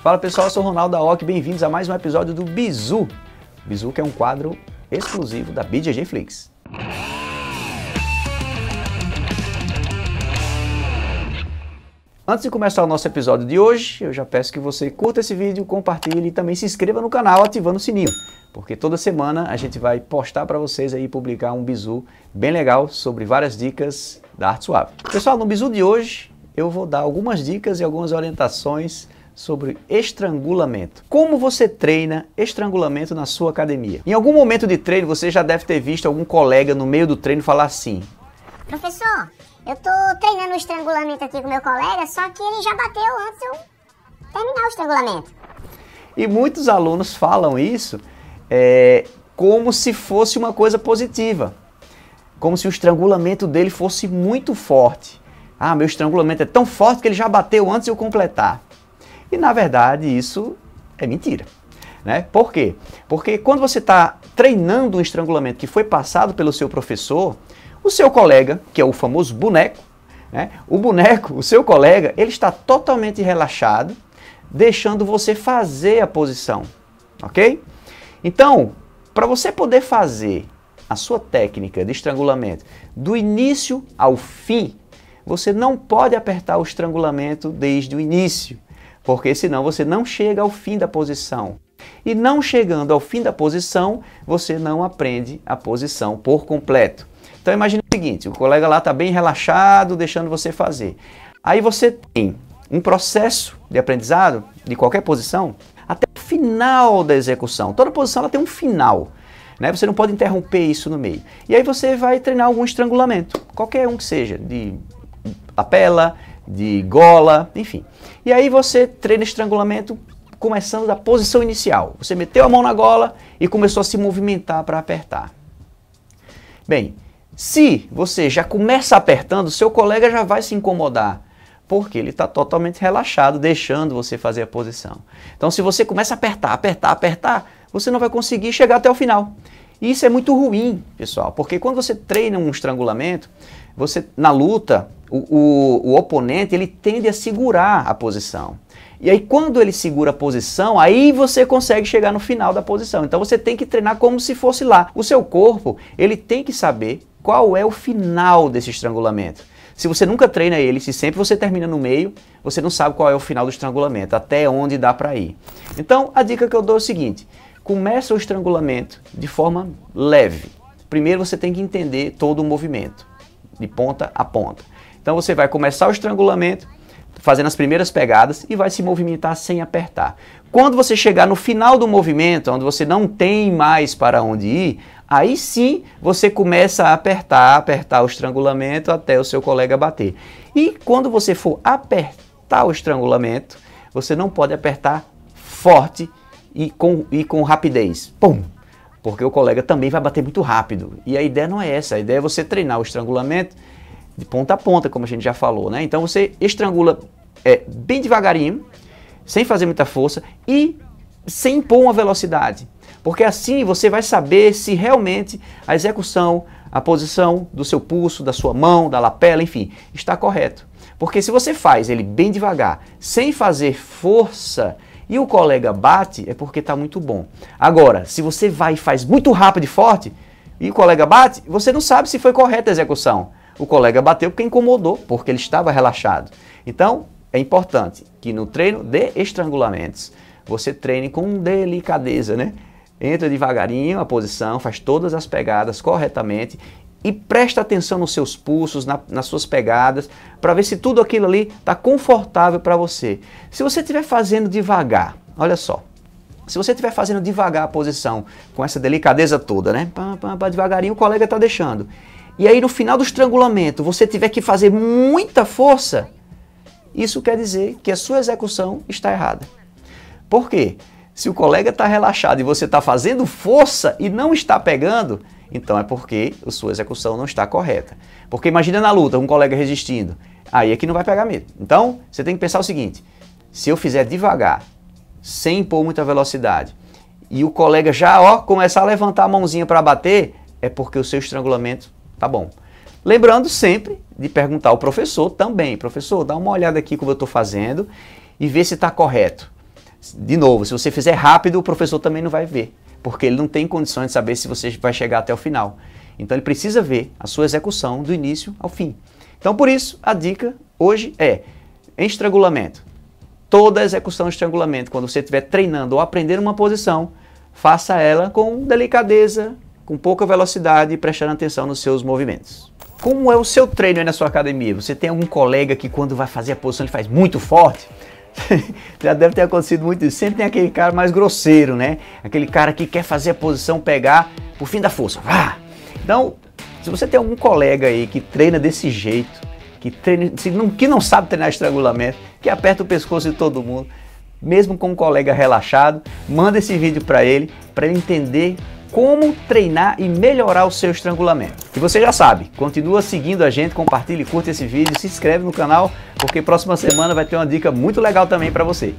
Fala pessoal, eu sou o Ronaldo da OC, bem-vindos a mais um episódio do Bizu. Bizu que é um quadro exclusivo da BJJ Flix. Antes de começar o nosso episódio de hoje, eu já peço que você curta esse vídeo, compartilhe e também se inscreva no canal ativando o sininho, porque toda semana a gente vai postar para vocês aí, publicar um bizu bem legal sobre várias dicas da arte suave. Pessoal, no bizu de hoje eu vou dar algumas dicas e algumas orientações sobre estrangulamento. Como você treina estrangulamento na sua academia? Em algum momento de treino você já deve ter visto algum colega no meio do treino falar assim: professor, eu tô treinando o estrangulamento aqui com meu colega, só que ele já bateu antes de eu terminar o estrangulamento. E muitos alunos falam isso como se fosse uma coisa positiva. Como se o estrangulamento dele fosse muito forte. Ah, meu estrangulamento é tão forte que ele já bateu antes de eu completar. E na verdade isso é mentira. Né? Por quê? Porque quando você está treinando um estrangulamento que foi passado pelo seu professor, o seu colega, que é o famoso boneco, né? O boneco, o seu colega, ele está totalmente relaxado, deixando você fazer a posição, ok? Então, para você poder fazer a sua técnica de estrangulamento do início ao fim, você não pode apertar o estrangulamento desde o início, porque senão você não chega ao fim da posição. E não chegando ao fim da posição, você não aprende a posição por completo. Então imagine o seguinte, o colega lá está bem relaxado, deixando você fazer. Aí você tem um processo de aprendizado de qualquer posição até o final da execução. Toda posição ela tem um final, né? Você não pode interromper isso no meio. E aí você vai treinar algum estrangulamento, qualquer um que seja, de lapela, de gola, enfim. E aí você treina estrangulamento começando da posição inicial. Você meteu a mão na gola e começou a se movimentar para apertar. Bem, se você já começa apertando, seu colega já vai se incomodar, porque ele está totalmente relaxado, deixando você fazer a posição. Então, se você começa a apertar, apertar, apertar, você não vai conseguir chegar até o final. E isso é muito ruim, pessoal, porque quando você treina um estrangulamento, você, na luta, o oponente ele tende a segurar a posição. E aí, quando ele segura a posição, aí você consegue chegar no final da posição. Então, você tem que treinar como se fosse lá. O seu corpo, ele tem que saber qual é o final desse estrangulamento. Se você nunca treina ele, se sempre você termina no meio, você não sabe qual é o final do estrangulamento, até onde dá para ir. Então, a dica que eu dou é o seguinte: começa o estrangulamento de forma leve. Primeiro você tem que entender todo o movimento, de ponta a ponta. Então você vai começar o estrangulamento fazendo as primeiras pegadas e vai se movimentar sem apertar. Quando você chegar no final do movimento, onde você não tem mais para onde ir, aí sim você começa a apertar o estrangulamento até o seu colega bater. E quando você for apertar o estrangulamento, você não pode apertar forte e com rapidez. Pum! Porque o colega também vai bater muito rápido. E a ideia não é essa, a ideia é você treinar o estrangulamento de ponta a ponta, como a gente já falou, né? Então você estrangula bem devagarinho, sem fazer muita força e sem impor uma velocidade. Porque assim você vai saber se realmente a execução, a posição do seu pulso, da sua mão, da lapela, enfim, está correto. Porque se você faz ele bem devagar, sem fazer força, e o colega bate, é porque está muito bom. Agora, se você vai e faz muito rápido e forte, e o colega bate, você não sabe se foi correta a execução. O colega bateu porque incomodou, porque ele estava relaxado. Então, é importante que no treino de estrangulamentos, você treine com delicadeza, né? Entra devagarinho a posição, faz todas as pegadas corretamente e presta atenção nos seus pulsos, nas suas pegadas, para ver se tudo aquilo ali está confortável para você. Se você estiver fazendo devagar, olha só, se você estiver fazendo devagar a posição, com essa delicadeza toda, né? Devagarinho o colega está deixando. E aí no final do estrangulamento você tiver que fazer muita força, isso quer dizer que a sua execução está errada. Por quê? Se o colega está relaxado e você está fazendo força e não está pegando, então é porque a sua execução não está correta. Porque imagina na luta, um colega resistindo, aí é que não vai pegar mesmo. Então você tem que pensar o seguinte: se eu fizer devagar, sem impor muita velocidade, e o colega já começar a levantar a mãozinha para bater, é porque o seu estrangulamento tá bom. Lembrando sempre de perguntar ao professor também: professor, dá uma olhada aqui como eu estou fazendo e vê se está correto. De novo, se você fizer rápido, o professor também não vai ver, porque ele não tem condições de saber se você vai chegar até o final. Então ele precisa ver a sua execução do início ao fim. Então por isso, a dica hoje é, em estrangulamento, toda a execução de estrangulamento, quando você estiver treinando ou aprendendo uma posição, faça ela com delicadeza, com pouca velocidade e prestando atenção nos seus movimentos. Como é o seu treino aí na sua academia? Você tem algum colega que quando vai fazer a posição ele faz muito forte? Já deve ter acontecido muito isso. Sempre tem aquele cara mais grosseiro, né? Aquele cara que quer fazer a posição pegar por fim da força. Então, se você tem algum colega aí que treina desse jeito, que não sabe treinar estrangulamento, que aperta o pescoço de todo mundo, mesmo com um colega relaxado, manda esse vídeo para ele entender como treinar e melhorar o seu estrangulamento. E você já sabe, continua seguindo a gente, compartilha e curte esse vídeo, se inscreve no canal, porque próxima semana vai ter uma dica muito legal também para você.